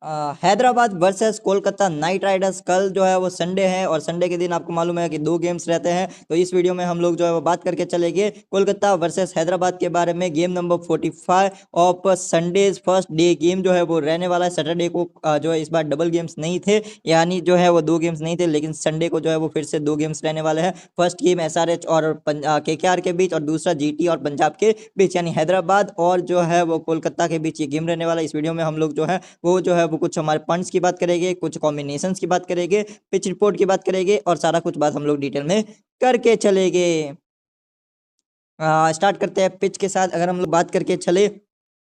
Hyderabad versus Kolkata night Riders कल जो है वो संडे है और संडे के दिन आपको मालूम है कि दो गेम्स रहते हैं। तो इस वीडियो में हम लोग जो है वो बात करके चलेंगे कोलकाता वर्सेस हैदराबाद के बारे में। Game number 45 of Sundays first day game जो है वो रहने वाला है। सैटरडे को जो है इस बार डबल गेम्स नहीं थे, यानी जो है वो दो गेम्स नहीं थे, लेकिन संडे को जो है वो फिर से दो गेम्स रहने वाले हैं। फर्स्ट गेम एसआरएच और केकेआर के बीच और दूसरा जीटी और पंजाब के बीच, यानी हैदराबाद और जो है वो कोलकाता के बीच ये गेम रहने वाला है। इस वीडियो में हम लोग जो है वो कुछ हमारे पॉइंट्स की बात करेंगे, कुछ कॉम्बिनेशंस की बात करेंगे, पिच रिपोर्ट की बात करेंगे और सारा कुछ बात हम लोग डिटेल में करके चलेंगे। स्टार्ट करते हैं पिच के साथ। अगर हम लोग बात करके चले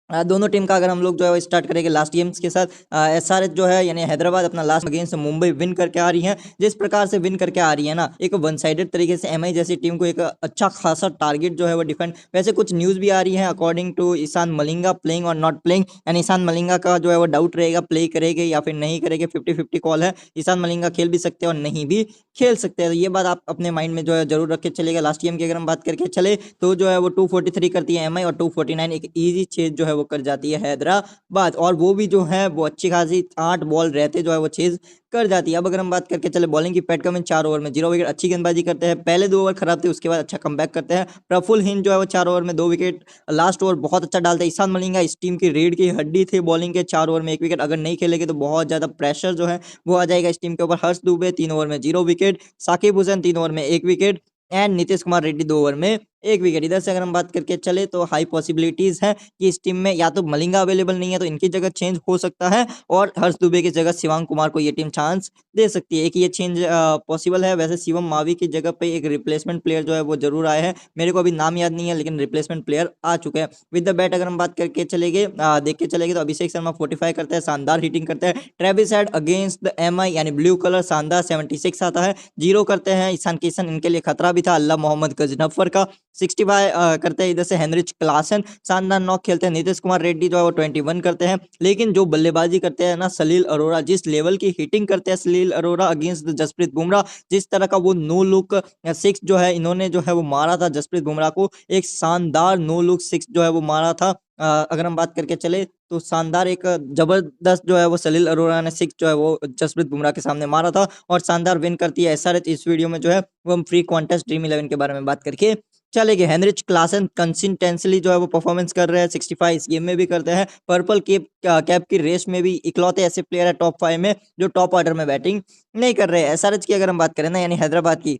दोनों टीम का, अगर हम लोग जो है स्टार्ट करेंगे लास्ट गेम्स के साथ। एसआरएच जो है यानी हैदराबाद अपना लास्ट अगेंस्ट मुंबई विन करके आ रही है। जिस प्रकार से विन करके आ रही है ना, एक वन साइडेड तरीके से एमआई जैसी टीम को एक अच्छा खासा टारगेट जो है वो डिफेंड। वैसे कुछ न्यूज़ भी आ रही है according to Eshan Malinga playing और नॉट प्लेइंग, यानी ईशान मलिंगा का जो है वो डाउट रहेगा प्ले करेंगे या फिर नहीं करेंगे। 50-50 कॉल है। ईशान मलिंगा खेल भी सकते हैं और नहीं भी खेल सकते हैं, तो ये बात आप अपने माइंड में जो है जरूर रख के चलेगा। लास्ट गेम की अगर हम बात करके चले तो जो है वो 243 करती है एमआई और 249 एक इजी चेज जो है वो कर जाती है हैदराबाद, और वो भी जो है वो अच्छी खासी 8 बॉल रहते जो है वो चेज कर जाती है। अब अगर हम बात करके चले बॉलिंग की, पैट कमिंस 4 ओवर में 0 विकेट, अच्छी गेंदबाजी करते हैं। पहले 2 ओवर खराब थे, उसके बाद अच्छा कमबैक करते हैं। प्रफुल हिंद जो है वो 4 ओवर में 2 विकेट, लास्ट ओवर बहुत अच्छा डालते हैं। ईशान मलिंगा इस टीम की रीढ़ की हड्डी थे बॉलिंग के, 4 ओवर में 1 विकेट। अगर नहीं खेलेंगे तो बहुत ज्यादा प्रेशर जो है वो आ जाएगा इस टीम के ऊपर। हर्ष दुबे 3 ओवर में 0 विकेट, साकिब हुसैन 3 ओवर में 1 wicket and Nitish Kumar Reddy 2 over में 1 विकेट। इधर से अगर हम बात करके चले तो हाई पॉसिबिलिटीज है कि इस टीम में या तो मलिंगा अवेलेबल नहीं है तो इनकी जगह चेंज हो सकता है, और हर्ष दुबे की जगह शिवांग कुमार को ये टीम चांस दे सकती है। एक ये चेंज पॉसिबल है। वैसे शिवम मावी की जगह पे एक रिप्लेसमेंट प्लेयर जो है वो जरूर आए हैं, मेरे को अभी नाम याद नहीं है, लेकिन रिप्लेसमेंट प्लेयर आ चुके हैं। विद द बैट अगर हम बात करके चलेंगे देख के चलेंगे तो अभिषेक शर्मा 45 करते हैं, शानदार हिटिंग करते हैं। Travis head against the MI यानी ब्लू कलर शानदार 76 आता है। 0 करते हैं ईशान किशन, इनके लिए खतरा भी था। अल्लाह मोहम्मद गजनफर का 65 करते हैं। इधर से हेनरिच क्लासन शानदार नॉक खेलते हैं। नीतीश कुमार रेड्डी जो है वो 21 करते हैं। लेकिन जो बल्लेबाजी करते हैं ना सलील अरोड़ा, जिस लेवल की हिटिंग करते हैं सलील अरोड़ा अगेंस्ट जसप्रीत बुमराह, जिस तरह का वो नो लुक 6 जो है इन्होंने जो है वो मारा था जसप्रीत बुमराह को, एक शानदार नो लुक 6 जो है वो मारा था। अगर हम बात करके चले तो शानदार एक जबरदस्त जो है वो सलील अरोड़ा ने 6 जो है वो जसप्रीत बुमराह के सामने मारा था और शानदार विन करती है एसआरएच। इस वीडियो में जो है वो हम फ्री कॉन्टेस्ट ड्रीम 11 के बारे में बात करके चलेंगे। हेनरिच क्लासन कंसिस्टेंटली जो है वो परफॉर्मेंस कर रहे हैं, 65 इस गेम में भी करते हैं। पर्पल कैप की रेस में भी इकलौते ऐसे प्लेयर है टॉप 5 में जो टॉप ऑर्डर में बैटिंग नहीं कर रहे हैं। एसआरएच की अगर हम बात करें ना यानी हैदराबाद की,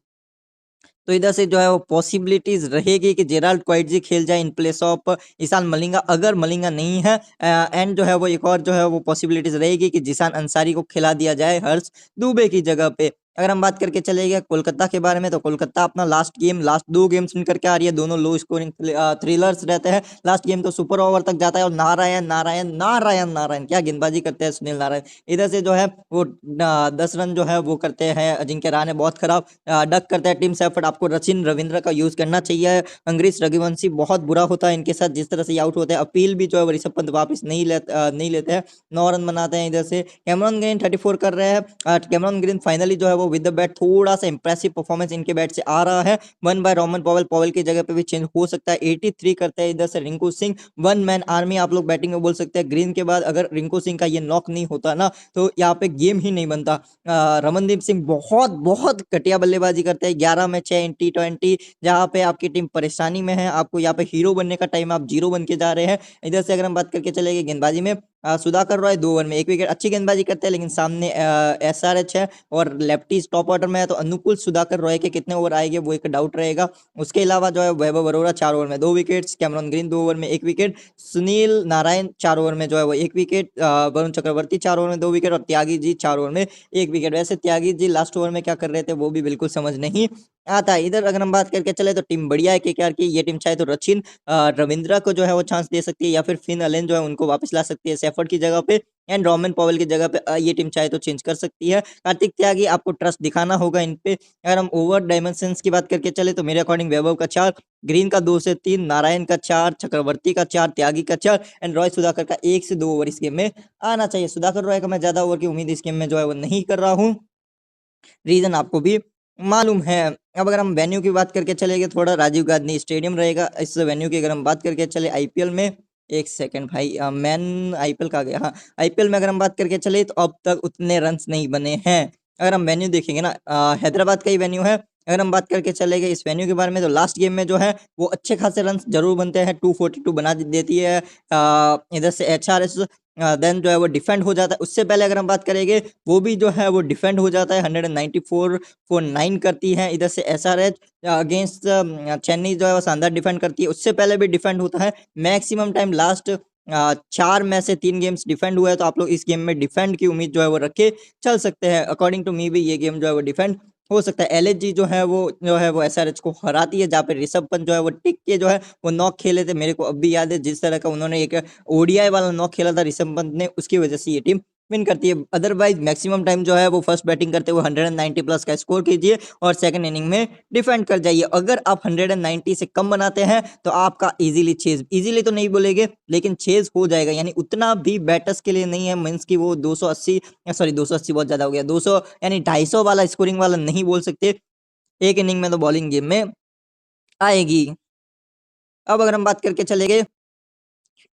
तो इधर से जो है वो पॉसिबिलिटीज रहेगी कि जेराल्ड क्वाइटजी खेल जाए in place of Eshan Malinga. अगर मलिंगा नहीं है एंड जो है वो एक और जो है वो पॉसिबिलिटीज रहेगी कि जिसान अंसारी को खिला दिया जाए हर्ष दुबे की जगह पे। अगर हम बात करके चलेंगे कोलकाता के बारे में, तो कोलकाता अपना लास्ट 2 गेम्स विन करके आ रही है। दोनों लो स्कोरिंग थ्रिलर्स रहते हैं। लास्ट गेम तो सुपर ओवर तक जाता है और नारायण नारायण नारायण नारायण क्या गेंदबाजी करते हैं सुनील नारायण। इधर से जो है वो 10 रन जो है वो करते हैं अजिंक्य रहाणे, बहुत खराब डक करता है टीम सेफर्ट। आपको सचिन रविंद्र का यूज करना चाहिए। अंग्रेज रघुवंशी बहुत बुरा होता है इनके साथ, जिस तरह से आउट होते हैं। अपील भी जो है ऋषभ पंत वापस नहीं लेते हैं, 9 रन बनाते हैं। इधर से कैमरॉन ग्रीन 34 कर रहे हैं। कैमरॉन ग्रीन फाइनली जो है वो विद द बैट थोड़ा सा इंप्रेसिव परफॉर्मेंस इनके बैट से आ रहा है। 1 बाय रोमन पॉवेल, पॉवेल की जगह पे भी चेंज हो सकता है। 83 करते हैं इधर से रिंकू सिंह, 1 मैन आर्मी आप लोग बैटिंग में बोल सकते हैं। ग्रीन के बाद अगर रिंकू सिंह का ये नॉक नहीं होता ना तो यहाँ पे गेम ही नहीं बनता। रमनदीप सिंह बहुत बहुत घटिया बल्लेबाजी करते हैं। 11 में 6 इन T20, जहाँ पे आपकी टीम परेशानी में है, आपको यहाँ पे हीरो बनने का टाइम, आप जीरो बन के जा रहे हैं। इधर से अगर हम बात करके चलेंगे गेंदबाजी में, सुधाकर रॉय 2 ओवर में 1 विकेट, अच्छी गेंदबाजी करते हैं, लेकिन सामने एसआरएच है और लेफ्टीज टॉप ऑर्डर में है, तो अनुकूल सुधाकर रॉय के कितने ओवर आएंगे वो एक डाउट रहेगा। उसके अलावा जो है वैभव अरोड़ा 4 ओवर में 2 विकेट, कैमरॉन ग्रीन 2 ओवर में 1 विकेट, सुनील नारायण 4 ओवर में जो है वो 1 विकेट, वरुण चक्रवर्ती 4 ओवर में 2 विकेट और त्यागी जी 4 ओवर में 1 विकेट। वैसे त्यागी जी लास्ट ओवर में क्या कर रहे थे वो भी बिल्कुल समझ नहीं आता है। इधर अगर हम बात करके चले तो टीम बढ़िया है केकेआर की। ये टीम चाहे तो रचिन रविंद्रा को जो है वो चांस दे सकती है या फिर फिन अलेन जो है उनको वापस ला सकती है सेफर्ड की जगह पे, एंड रोमन पॉवेल की जगह पे ये टीम चाहे तो चेंज कर सकती है। कार्तिक त्यागी आपको ट्रस्ट दिखाना होगा इन पे। अगर हम ओवर डायमेंशंस की बात करके चले तो मेरे अकॉर्डिंग वैभव का 4, ग्रीन का 2 से 3, नारायण का 4, चक्रवर्ती का 4, त्यागी का 4 एंड रॉय सुधाकर का 1 से 2 ओवर इस गेम में आना चाहिए। सुधाकर रॉय का मैं ज्यादा ओवर की उम्मीद इस गेम में जो है वो नहीं कर रहा हूँ, रीजन आपको भी मालूम है। अब अगर हम वेन्यू की बात करके चलेंगे, थोड़ा राजीव गांधी स्टेडियम रहेगा इस वेन्यू की। अगर हम बात करके चले आईपीएल में एक सेकंड भाई, मैन आईपीएल का गया, हाँ आईपीएल में अगर हम बात करके चले तो अब तक उतने रन्स नहीं बने हैं। अगर हम वेन्यू देखेंगे ना, हैदराबाद का ही वेन्यू है। अगर हम बात करके चले गए इस वेन्यू के बारे में, तो लास्ट गेम में जो है वो अच्छे खासे रन्स जरूर बनते हैं, 242 बना देती है इधर से एचआरएस। देन जो है वो डिफेंड हो जाता है। उससे पहले अगर हम बात करेंगे, वो भी जो है वो डिफेंड हो जाता है, 194 for 9 करती है इधर से एसआरएच अगेंस्ट चेन्नई, जो है वो शानदार डिफेंड करती है। उससे पहले भी डिफेंड होता है मैक्सिमम टाइम, लास्ट 4 में से 3 गेम्स डिफेंड हुआ है, तो आप लोग इस गेम में डिफेंड की उम्मीद जो है वो रख के चल सकते हैं। अकॉर्डिंग टू मी भी ये गेम जो है वो डिफेंड हो सकता है। एलएचजी जो है वो एसआरएच को हराती है, जहाँ पे ऋषभ पंत जो है वो टिक के जो है वो नॉक खेले थे। मेरे को अब भी याद है जिस तरह का उन्होंने एक ओडीआई वाला नॉक खेला था ऋषभ पंत ने, उसकी वजह से ये टीम विन करती है। अदरवाइज मैक्सिमम टाइम जो है वो फर्स्ट बैटिंग करते हुए 190 प्लस का स्कोर कीजिए और सेकंड इनिंग में डिफेंड कर जाइए। अगर आप 190 से कम बनाते हैं तो आपका इजीली चेज, इजीली तो नहीं बोलेंगे लेकिन चेज हो जाएगा, यानी उतना भी बैटर्स के लिए नहीं है। मींस की वो 280, सॉरी 280 बहुत ज्यादा हो गया, 200 यानी 250 वाला स्कोरिंग वाला नहीं बोल सकते। एक इनिंग में तो बॉलिंग गेम में आएगी। अब अगर हम बात करके चले गए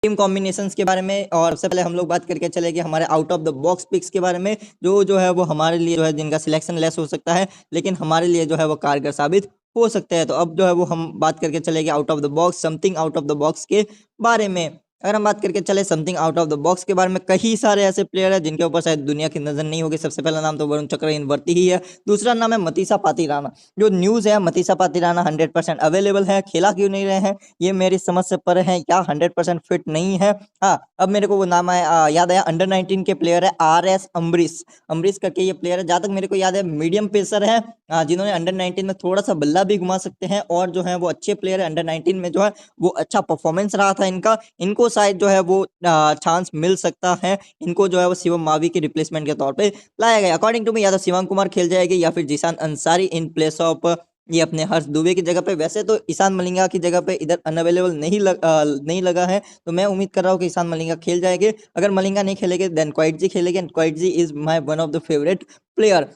टीम कॉम्बिनेशंस के बारे में, और सबसे पहले हम लोग बात करके चलेंगे हमारे out of the box picks के बारे में, जो है वो हमारे लिए जो है जिनका सिलेक्शन लेस हो सकता है लेकिन हमारे लिए जो है वो कारगर साबित हो सकते हैं। तो अब जो है वो हम बात करके चलेंगे out of the box, something out of the box के बारे में। अगर हम बात करके चले something out of the box के बारे में, कई सारे ऐसे प्लेयर हैं जिनके ऊपर शायद दुनिया की नजर नहीं होगी। सबसे पहला नाम तो वरुण चक्रवर्ती ही है, दूसरा नाम है मतीसा पातिराना। जो न्यूज़ है, मतीसा पातिराना 100% अवेलेबल है, खेला क्यों नहीं रहे हैं ये मेरी समझ से परे है, क्या 100% फिट नहीं है। हाँ, अब मेरे को वो नाम याद आया, अंडर 19 के प्लेयर है आरएस अम्बरीश, अम्बरीश करके ये प्लेयर है, जहाँ तक मेरे को याद है मीडियम पेसर है, जिन्होंने अंडर 19 में थोड़ा सा बल्ला भी घुमा सकते हैं, और जो है वो अच्छे प्लेयर है। अंडर 19 में जो है वो अच्छा परफॉर्मेंस रहा था इनका, इनको शायद जो है वो चांस मिल सकता है। इनको जो है वो शिवम मावी के रिप्लेसमेंट के तौर पे लाया गया। अकॉर्डिंग टू मी या तो शिवम कुमार खेल जाएगी या फिर जीशान अंसारी इन प्लेस ऑफ ये अपने हर्ष दुबे की जगह पे। वैसे तो ईशान मलिंगा की जगह पे इधर अनअवेलेबल नहीं लगा है, तो मैं उम्मीद कर रहा हूँ कि ईशान मलिंगा खेल जाएंगे। अगर मलिंगा नहीं खेलेंगे देन क्वाइटजी खेलेंगे, एंड क्वाइटजी is my one of the favourite player.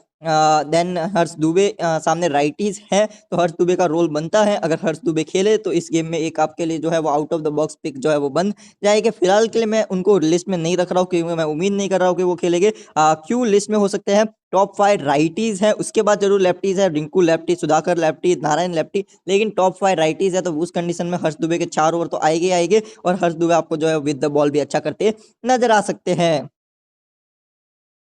Then Harsh Dubey सामने राइटीज है, तो हर्ष दुबे का रोल बनता है। अगर हर्ष दुबे खेले तो इस गेम में एक आपके लिए जो है वो out of the box pick जो है वो बन जाएगी। फिलहाल के लिए मैं उनको लिस्ट में नहीं रख रहा हूँ क्योंकि मैं उम्मीद नहीं कर रहा हूँ कि वो खेलेंगे। क्यों लिस्ट में हो सकते हैं, टॉप 5 राइटीज है, उसके बाद जरूर लेफ्टीज है, Rinku lefty, Sudhakar lefty, Narayan lefty, लेकिन टॉप 5 राइटीज है। तो उस कंडीशन में हर्ष दुबे के 4 ओवर तो आएंगे आएंगे, और हर्ष दुबे आपको जो है विद द बॉल भी अच्छा करते नजर आ सकते हैं।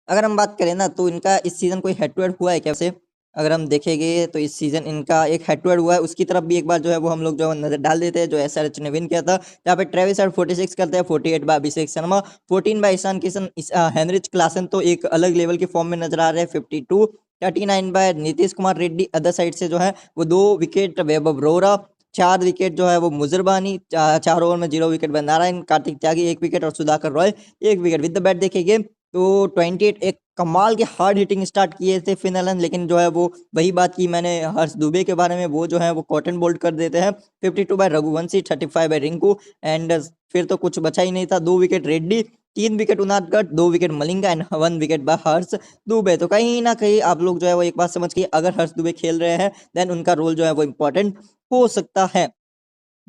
अगर हम बात करें ना, तो इनका इस सीजन कोई हेड टू हेड हुआ है कैसे, अगर हम देखेंगे तो इस सीजन इनका एक हेड टू हेड हुआ है, उसकी तरफ भी एक बार जो है वो हम लोग जो है नजर डाल देते हैं, जो एसआरएच ने विन किया था, जहाँ पे ट्रेविस हेड 46 करते हैं, 48 by Abhishek Sharma, 14 by Ishan Kishan, Heinrich Klaasen तो एक अलग लेवल की फॉर्म में नजर आ रहे हैं, 52, 39 by Nitish Kumar Reddy. Other side से जो है वो 2 विकेट वैभव रोरा, 4 विकेट जो है वो मुजरबानी, 4 ओवर में 0 wicket by Narayan, Kartik Tyagi 1 wicket, और Sudhakar Roy 1 wicket. With the bat देखेंगे तो 28 एक कमाल के हार्ड हिटिंग स्टार्ट किए थे फिनलन, लेकिन जो है वो वही बात की मैंने हर्ष दुबे के बारे में, वो जो है वो कॉटन बोल्ट कर देते हैं। 52 by Raghuvanshi, 35 by Rinku, and फिर तो कुछ बचा ही नहीं था। 2 wicket Reddy, 3 wicket Unadkat, 2 wicket Malinga, and 1 wicket by Harsh Dubey. तो कहीं ना कहीं आप लोग जो है वो एक बात समझ के, अगर हर्ष दुबे खेल रहे हैं देन उनका रोल जो है वो इंपॉर्टेंट हो सकता है।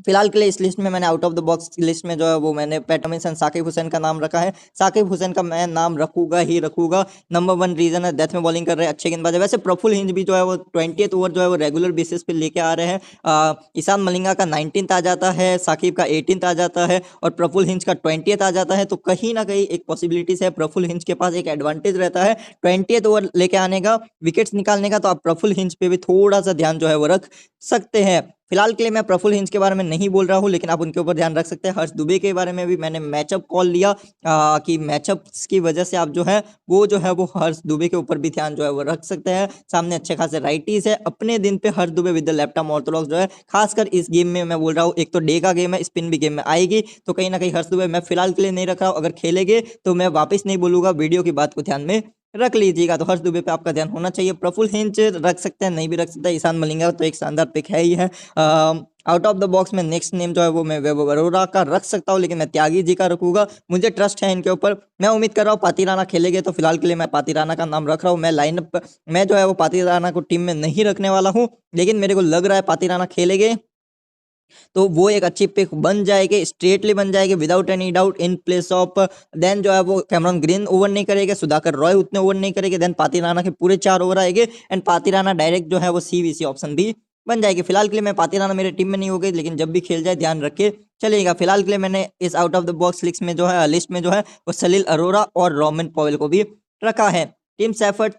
फिलहाल के लिए इस लिस्ट में मैंने out of the box list में जो है वो मैंने Pat Cummins and Saqib Hussain का नाम रखा है। साकिब हुसैन का मैं नाम रखूंगा ही रखूंगा। नंबर 1 रीजन है, डेथ में बॉलिंग कर रहे हैं, अच्छे गेंदबाज है। वैसे प्रफुल हिंज भी जो है वो 20th ओवर जो है वो रेगुलर बेसिस पे लेके आ रहे हैं। ईशान मलिंगा का 19th आ जाता है, साकिब का 18th आ जाता है, और प्रफुल हिंज का 20th आ जाता है। तो कहीं ना कहीं एक पॉसिबिलिटीज है, प्रफुल हिंज के पास एक एडवांटेज रहता है 20th ओवर लेके आने का, विकेट्स निकालने का। तो आप प्रफुल हिंज पे भी थोड़ा सा ध्यान जो है वो रख सकते हैं। फिलहाल के लिए मैं प्रफुल हिंज के बारे में नहीं बोल रहा हूँ, लेकिन आप उनके ऊपर ध्यान रख सकते हैं। हर्ष दुबे के बारे में भी मैंने मैचअप कॉल लिया कि मैचअप्स की वजह से आप जो है वो हर्ष दुबे के ऊपर भी ध्यान जो है वो रख सकते हैं। सामने अच्छे खासे राइटीज है, अपने दिन पे Harsh Dubey with the left arm orthodox जो है, खासकर इस गेम में मैं बोल रहा हूँ, एक तो डे का गेम है, स्पिन भी गेम में आएगी, तो कहीं ना कहीं हर्ष दुबे मैं फिलहाल के लिए नहीं रख रहा हूँ। अगर खेलेंगे तो मैं वापस नहीं बोलूंगा, वीडियो की बात को ध्यान में रख लीजिएगा। तो हर्ष दुबे पे आपका ध्यान होना चाहिए। प्रफुल हिंच रख सकते हैं, नहीं भी रख सकते। ईशान मलिंगा तो एक शानदार पिक है ही है। आउट ऑफ द बॉक्स में नेक्स्ट नेम जो है वो मैं वैभव अरोड़ा का रख सकता हूँ, लेकिन मैं त्यागी जी का रखूंगा, मुझे ट्रस्ट है इनके ऊपर। मैं उम्मीद कर रहा हूँ पातिराना खेलेंगे, तो फिलहाल के लिए मैं पातिराना का नाम रख रहा हूँ। मैं लाइनअप मैं जो है वो पातिराना को टीम में नहीं रखने वाला हूँ, लेकिन मेरे को लग रहा है पातिराना खेलेंगे। तो वो एक अच्छी पिक बन जाएगी, स्ट्रेटली बन जाएगी without any doubt in place of. Then जो है वो कैमरॉन ग्रीन ओवर नहीं करेगा, सुधाकर रॉय उतने ओवर नहीं करेंगे, देन पाती राणा के पूरे 4 ओवर आएंगे एंड पाती राणा डायरेक्ट जो है वो सीवीसी ऑप्शन भी बन जाएगी। फिलहाल के लिए मैं पाती राणा मेरे टीम में नहीं हो गई, लेकिन जब भी खेल जाए ध्यान रख के चलिएगा। फिलहाल के लिए मैंने इस out of the box list में जो है वो सलील अरोरा और रोमन पॉवेल को भी रखा है। टीम सैफर्ड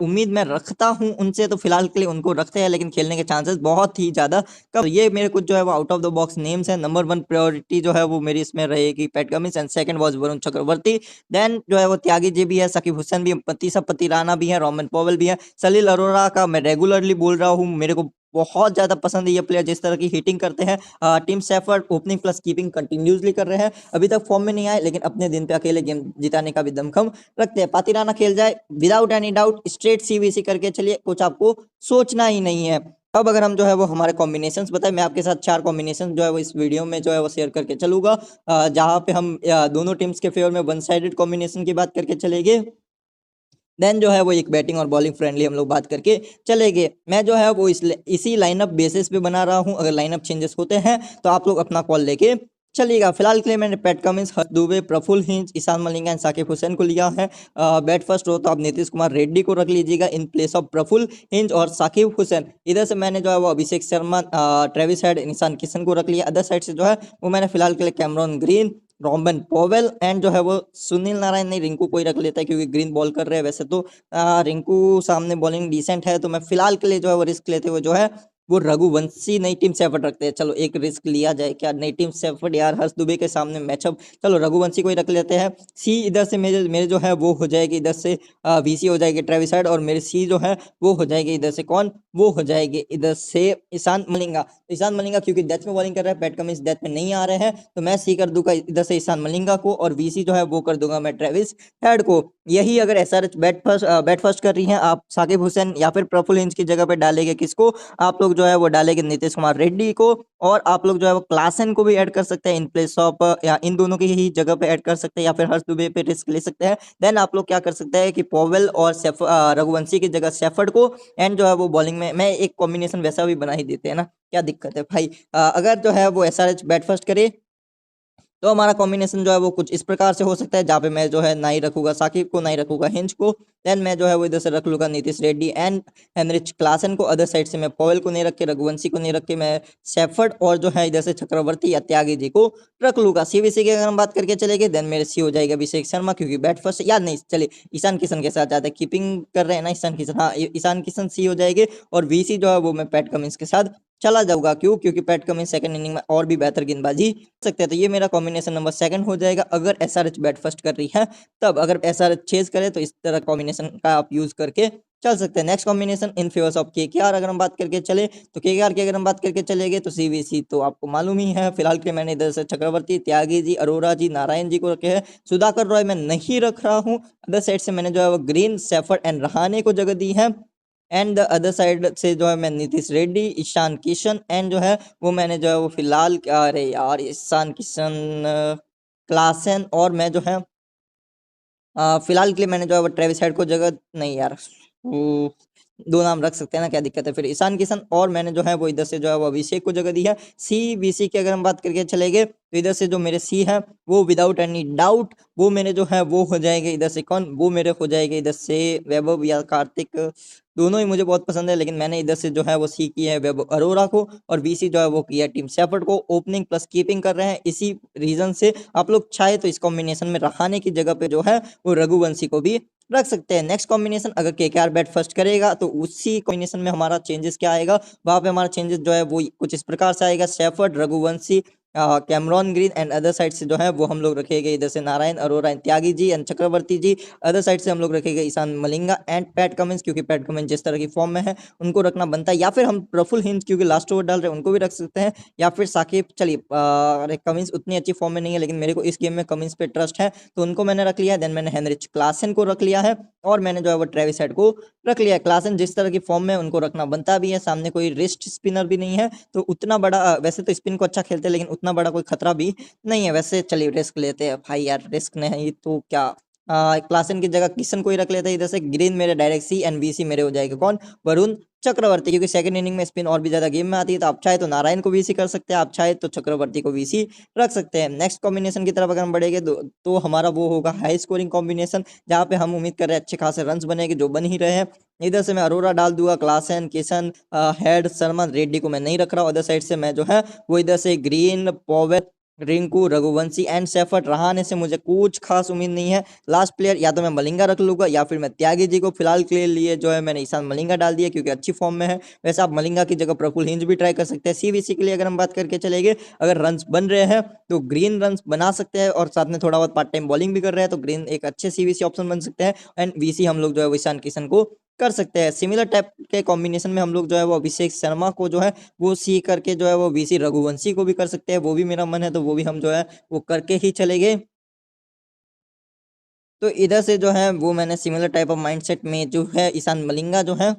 उम्मीद मैं रखता हूं उनसे, तो फिलहाल के लिए उनको रखते हैं, लेकिन खेलने के चांसेस बहुत ही ज्यादा कम। तो ये मेरे कुछ जो है वो out of the box names है। नंबर 1 प्रायोरिटी जो है वो मेरी इसमें रहेगी Pat Cummins and second was Varun Chakravarthy. Then जो है वो त्यागी जी भी है, सकीब हुसैन भी है, तीसरा पति राणा भी है, रोमन पॉवेल भी है। सलील अरोरा का मैं रेगुलरली बोल रहा हूँ, मेरे को बहुत ज्यादा पसंद है ये प्लेयर, जिस तरह की हिटिंग करते हैं। Team Safford opening plus keeping continuously कर रहे हैं, अभी तक फॉर्म में नहीं आए, लेकिन अपने दिन पे अकेले गेम जिताने का भी दमखम रखते हैं। पाती राणा खेल जाए without any doubt straight CVC करके चलिए, कुछ आपको सोचना ही नहीं है। अब अगर हम जो है वो हमारे कॉम्बिनेशंस बताएं, मैं आपके साथ 4 कॉम्बिनेशन जो है वो इस वीडियो में जो है वो शेयर करके चलूंगा, जहां पे हम दोनों टीम्स के फेवर में वन साइडेड कॉम्बिनेशन की बात करके चलेंगे। देन जो है वो एक बैटिंग और बॉलिंग फ्रेंडली हम लोग बात करके चलेंगे। मैं जो है वो इसी लाइनअप बेसिस पे बना रहा हूं, अगर लाइनअप चेंजेस होते हैं तो आप लोग अपना कॉल लेके चलिएगा। फिलहाल के लिए मैंने Pat Cummins, Harsh Dubey, Prafull Hinge, Eshan Malinga and Saqib Hussain को लिया है। बैट फर्स्ट हो तो आप नीतीश कुमार रेड्डी को रख लीजिएगा in place of Prafull Hinge और साकिब हुसैन। इधर से मैंने जो है वो अभिषेक शर्मा, ट्रेविस हेड, ईशान किशन को रख लिया। अदर साइड से जो है वो मैंने फिलहाल के लिए Cameron green, Rovman Powell and जो है वो सुनील नारायण, नहीं रिंकू कोई रख लेता है क्योंकि ग्रीन बॉल कर रहे हैं। वैसे तो रिंकू सामने बॉलिंग डिसेंट है, तो मैं फिलहाल के लिए जो है वो रिस्क लेते हुए जो है वो रघुवंशी नई टीम सेफर्ड रखते हैं। चलो एक रिस्क लिया जाए क्या, नई टीम सेफर्ड यार हर्ष दुबे के सामने मैचअप, चलो रघुवंशी को ही रख लेते हैं। सी इधर से मेरे मेरे जो है वो हो जाएगी, इधर से वीसी हो जाएगी ट्रेविस हेड, और मेरे सी जो है वो हो जाएगी इधर से कौन, वो हो जाएगी इधर से ईशान मलिंगा। ईशान मलिंगा क्योंकि डेथ में बॉलिंग कर रहा है, पैट कमिंस डेथ में नहीं आ रहे हैं, तो मैं सी कर दूंगा इधर से ईशान मलिंगा को, और वीसी जो है वो कर दूंगा मैं ट्रेविस हेड को। यही अगर एसआरएच बैट फर्स्ट कर रही हैं, आप साकिब हुसैन या फिर प्रफुल्ल हिंज की जगह पे डालेंगे किसको, आप लोग जो है वो डालेंगे नीतीश कुमार रेड्डी को, और आप लोग जो है वो क्लासन को भी ऐड कर सकते हैं इन प्लेस ऑफ, या इन दोनों की ही जगह पे ऐड कर सकते हैं, या फिर हर्ष दुबे पे रिस्क ले सकते हैं। देन आप लोग क्या कर सकते हैं कि पॉवेल और रघुवंशी की जगह शेफर्ड को, एंड जो है वो बॉलिंग में मैं एक कॉम्बिनेशन वैसा भी बना ही देते हैं ना, क्या दिक्कत है भाई। अगर जो है वो एसआरएच बैट फर्स्ट करे तो हमारा कॉम्बिनेशन जो है वो कुछ इस प्रकार से हो सकता है, जहाँ पे मैं जो है ना ही रखूंगा साकिब को, ना ही रखूंगा हिंज को। देन मैं जो है वो इधर से रख लूंगा Nitish Reddy and Heinrich Klaasen को। अदर साइड से मैं पॉवेल को नहीं रख के, रघुवंशी को नहीं रख के, मैं शेफर्ड और जो है इधर से चक्रवर्ती या त्यागी जी को रख लूंगा। सीवीसी की अगर हम बात करके चलेंगे, देन मेरे सी हो जाएगा अभिषेक शर्मा, क्योंकि बैट फर्स्ट याद नहीं, चलिए ईशान किशन के साथ जाते हैं, कीपिंग कर रहे हैं ना ईशान किशन, हाँ ईशान किशन सी हो जाएंगे, और वीसी जो है वो मैं पैट कमिंस के साथ चला जाऊंगा। क्यों, क्योंकि पैट कमिंस सेकंड इनिंग में और भी बेहतर गेंदबाजी सकते हैं। तो ये मेरा कॉम्बिनेशन नंबर 2 हो जाएगा अगर एसआरएच बैट फर्स्ट कर रही है तब। अगर एसआरएच चेज करे तो इस तरह कॉम्बिनेशन का आप यूज करके चल सकते हैं। केनेक्स्ट combination in favours of KKR अगर हम बात करके चले, तो केकेआर की अगर हम बात करके चलेंगे तो सीवीसी तो आपको मालूम ही है। फिलहाल के मैंने इधर से चक्रवर्ती, त्यागी जी, अरोरा जी, नारायण जी को रखे हैं। सुधाकर रॉय मैं नहीं रख रहा हूँ। अदर साइड से मैंने जो है वो ग्रीन, शेफर्ड एंड रहाणे को जगह दी है। एंड द अदर साइड से जो है मैं नीतीश रेड्डी, ईशान किशन एंड जो है वो मैंने जो है वो फिलहाल, अरे यार ईशान किशन, क्लासन, और मैं जो है फिलहाल के लिए मैंने जो है वो ट्रेविस हेड को जगह नहीं यार, वो दो नाम रख सकते हैं ना, क्या दिक्कत है। फिर ईशान किशन, और मैंने जो है वो इधर से जो है वो अभिषेक को जगह दी है। सी बीसी की अगर हम बात करके चलेंगे, तो इधर से जो मेरे सी है वो विदाउट एनी डाउट वो मेरे जो है वो हो जाएंगे इधर से कौन, वो मेरे हो जाएंगे इधर से वैभव या कार्तिक, दोनों ही मुझे बहुत पसंद है, लेकिन मैंने इधर से जो है वो सी की है वैभव अरोरा को, और बीसी जो है वो किया टीम शेफर्ड को। ओपनिंग प्लस कीपिंग कर रहे हैं, इसी रीजन से आप लोग चाहे तो इस कॉम्बिनेशन में रहाणे की जगह पे जो है वो रघुवंशी को भी रख सकते हैं। नेक्स्ट कॉम्बिनेशन अगर केकेआर बैट फर्स्ट करेगा तो उसी कॉम्बिनेशन में हमारा चेंजेस क्या आएगा, वहां पे हमारा चेंजेस जो है वो कुछ इस प्रकार से आएगा, Shepherd, Raghuvanshi, Cameron Green and other side से जो है वो हम लोग रखेंगे इधर से Narayan, Arora and Tyagi ji and Chakravarthy ji. Other side से हम लोग रखेंगे Eshan Malinga and Pat Cummins, क्योंकि पैट कमिंस जिस तरह की फॉर्म में है उनको रखना बनता है, या फिर हम प्रफुल्ल हिंज क्योंकि लास्ट ओवर डाल रहे हैं उनको भी रख सकते हैं, या फिर साकिब, चलिए अरे कमिंस उतनी अच्छी फॉर्म में नहीं है, लेकिन मेरे को इस गेम में कमिंस पे ट्रस्ट है तो उनको मैंने रख लिया है। देन मैंने हेनरिच क्लासन को रख लिया है, और मैंने जो है वो ट्रेविस हेड को रख लिया है। क्लासन जिस तरह की फॉर्म में उनको रखना बनता भी है, सामने कोई रिस्ट स्पिनर भी नहीं है, तो उतना बड़ा वैसे तो स्पिन को अच्छा खेलते हैं, लेकिन उतना बड़ा कोई खतरा भी नहीं है। वैसे चलिए रिस्क लेते हैं भाई यार, रिस्क नहीं तो क्या, क्लासन की जगह किशन को ही रख लेते हैं। इधर से ग्रीन मेरे डायरेक्ट सी एंड वीसी मेरे हो जाएगा कौन, वरुण चक्रवर्ती, क्योंकि सेकंड इनिंग में स्पिन और भी ज्यादा गेम में आती है। तो आप चाहे तो नारायण को वीसी कर सकते हैं, आप चाहे तो चक्रवर्ती को वीसी रख सकते हैं। नेक्स्ट कॉम्बिनेशन की तरफ अगर हम बढ़ेंगे तो हमारा वो होगा हाई स्कोरिंग कॉम्बिनेशन, जहाँ पे हम उम्मीद कर रहे हैं अच्छे खासे रन बनेंगे, जो बन ही रहे हैं। इधर से मैं अरोरा डाल दूंगा, क्लासन, किशन, हेड, शर्मा, रेड्डी को मैं नहीं रख रहा हूँ। अदर साइड से मैं जो है वो इधर से Green, Powell, Rinku, Raghuvanshi and Seifert Rahane से मुझे कुछ खास उम्मीद नहीं है। लास्ट प्लेयर या तो मैं मलिंगा रख लूंगा या फिर मैं त्यागी जी को फिलहाल के लिए जो है मैंने ईशान मलिंगा डाल दिया, क्योंकि अच्छी फॉर्म में है। वैसे आप मलिंगा की जगह प्रफुल हिंज भी ट्राई कर सकते हैं। सीवीसी के लिए अगर हम बात करके चलेंगे, अगर रन्स बन रहे हैं तो ग्रीन रन्स बना सकते हैं और साथ में थोड़ा बहुत पार्ट टाइम बॉलिंग भी कर रहे हैं, तो ग्रीन एक अच्छे सीवीसी ऑप्शन बन सकते हैं। एंड वीसी हम लोग जो है ईशान किशन को कर सकते हैं। सिमिलर टाइप के कॉम्बिनेशन में हम लोग जो है वो अभिषेक शर्मा को जो है वो सी करके जो है वो वीसी रघुवंशी को भी कर सकते हैं, वो भी मेरा मन है, तो वो भी हम जो है वो करके ही चले गए। तो इधर से जो है वो मैंने सिमिलर टाइप ऑफ माइंडसेट में जो है ईशान मलिंगा जो है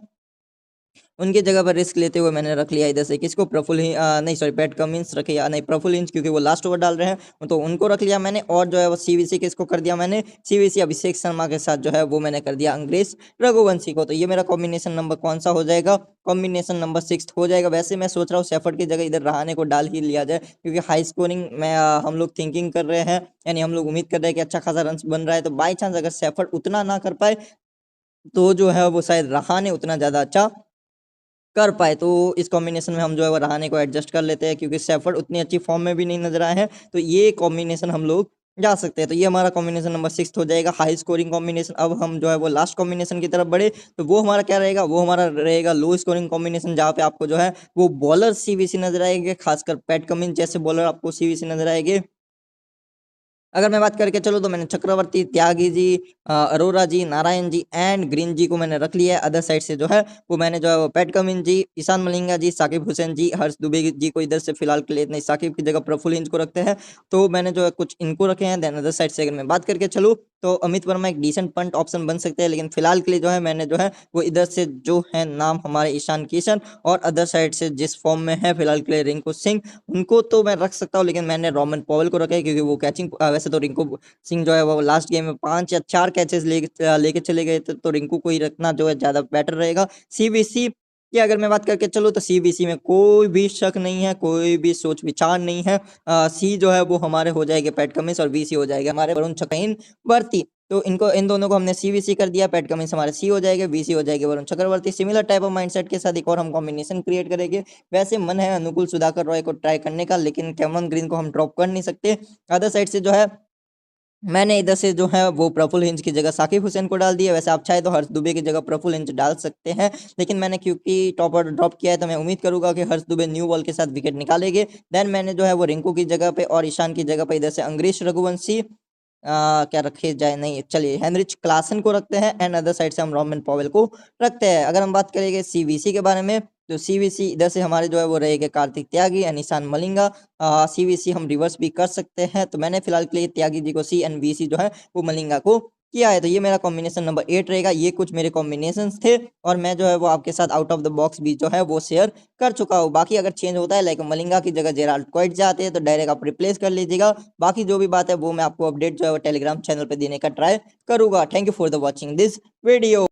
उनकी जगह पर रिस्क लेते हुए मैंने रख लिया इधर से किसको, प्रफुल नहीं सॉरी पैट कमिंस रखे, या नहीं प्रफुल हिंज, क्योंकि वो लास्ट ओवर डाल रहे हैं, तो उनको रख लिया मैंने। और जो है वो सीवीसी किसको कर दिया मैंने, सीवीसी अभिषेक शर्मा के साथ जो है वो मैंने कर दिया अंग्रेज रघुवंशी को। तो ये मेरा कॉम्बिनेशन नंबर कौन सा हो जाएगा, कॉम्बिनेशन नंबर 6 हो जाएगा। वैसे मैं सोच रहा हूँ सेफर्ड की जगह इधर रहाणे को डाल ही लिया जाए, क्योंकि हाई स्कोरिंग में हम लोग थिंकिंग कर रहे हैं, यानी हम लोग उम्मीद कर रहे हैं कि अच्छा खासा रन बन रहा है। तो बाई चांस अगर सेफर्ड उतना ना कर पाए तो जो है वो शायद रहाणे उतना ज्यादा अच्छा कर पाए। तो इस कॉम्बिनेशन में हम जो है वो रहाणे को एडजस्ट कर लेते हैं, क्योंकि सैफर्ड उतनी अच्छी फॉर्म में भी नहीं नजर आए हैं। तो ये कॉम्बिनेशन हम लोग जा सकते हैं। तो ये हमारा कॉम्बिनेशन नंबर 6 हो जाएगा, हाई स्कोरिंग कॉम्बिनेशन। अब हम जो है वो लास्ट कॉम्बिनेशन की तरफ बढ़े, तो वो हमारा क्या रहेगा, वो हमारा रहेगा लो स्कोरिंग कॉम्बिनेशन, जहाँ पे आपको जो है वो बॉलर सीवीसी नजर आएंगे, खासकर पैट कमिंस जैसे बॉलर आपको सीवीसी नजर आएंगे। अगर मैं बात करके चलूँ तो मैंने चक्रवर्ती, त्यागी जी, अरोरा जी, नारायण जी एंड ग्रीन जी को मैंने रख लिया है। अदर साइड से जो है वो मैंने जो है वो पैट कमिंस जी, ईशान मलिंगा जी, साकिब हुसैन जी, हर्ष दुबे जी को इधर से फिलहाल के लिए नहीं, साकिब की जगह प्रफुल इंज को रखते हैं, तो मैंने जो है कुछ इनको रखे हैं। देन अदर साइड से अगर मैं बात करके चलूँ तो अमित वर्मा एक डिसेंट पंट ऑप्शन बन सकते हैं, लेकिन फिलहाल के लिए जो है मैंने जो है वो इधर से जो है नाम हमारे ईशान किशन, और अदर साइड से जिस फॉर्म में है फिलहाल के लिए रिंकू सिंह, उनको तो मैं रख सकता हूँ, लेकिन मैंने रोमन पॉवेल को रखा है, क्योंकि वो कैचिंग वैसे तो रिंकू सिंह जो है वो लास्ट गेम में 5 या 4 कैचेस लेके चले गए थे, तो रिंकू को ही रखना जो है ज्यादा बेटर रहेगा। सीबीसी की अगर मैं बात करके चलूँ तो सीबीसी में कोई भी शक नहीं है, कोई भी सोच विचार नहीं है। सी जो है वो हमारे हो जाएंगे पैट कमिंस, और बीसी हो जाएगा हमारे वरुण चक्रवर्ती। तो इनको इन दोनों को हमने सीवीसी कर दिया, पैट कमिंस हमारे सी हो जाएगा, बीसी हो जाएगा Varun Chakravarthy. Similar type of mindset के साथ एक और हम कॉम्बिनेशन क्रिएट करेंगे। वैसे मन है अनुकूल सुधाकर रॉय को ट्राई करने का, लेकिन कैमरन ग्रीन को हम ड्रॉप कर नहीं सकते। अदर साइड से जो है मैंने इधर से जो है वो प्रफुल हिंज की जगह साकिब हुसैन को डाल दिया। वैसे आप चाहे तो हर्ष दुबे की जगह प्रफुल हिंज डाल सकते हैं, लेकिन मैंने क्योंकि टॉपर ड्रॉप किया है तो मैं उम्मीद करूंगा कि हर्ष दुबे न्यू बॉल के साथ विकेट निकालेंगे। देन मैंने जो है वो रिंकू की जगह पे और ईशान की जगह पे इधर से अंग्रेज रघुवंशी क्या रखे जाए, नहीं चलिए हेनरिच क्लासन को रखते हैं, एंड अदर साइड से हम रोमन पॉवेल को रखते हैं। अगर हम बात करेंगे सीवीसी के बारे में, तो सीवीसी इधर से हमारे जो है वो रहेगा कार्तिक त्यागी एंड ईशान मलिंगा। सीवीसी हम रिवर्स भी कर सकते हैं, तो मैंने फिलहाल के लिए त्यागी जी को सी एंड वीसी जो है वो मलिंगा को किया है। तो ये मेरा कॉम्बिनेशन नंबर 8 रहेगा। ये कुछ मेरे कॉम्बिनेशन थे, और मैं जो है वो आपके साथ आउट ऑफ द बॉक्स भी जो है वो शेयर कर चुका हूँ। बाकी अगर चेंज होता है, लाइक मलिंगा की जगह जेराल्ड क्वाइट जाते हैं, तो डायरेक्ट आप रिप्लेस कर लीजिएगा। बाकी जो भी बात है वो मैं आपको अपडेट जो है वो टेलीग्राम चैनल पे देने का ट्राई करूंगा। Thank you for the watching this video.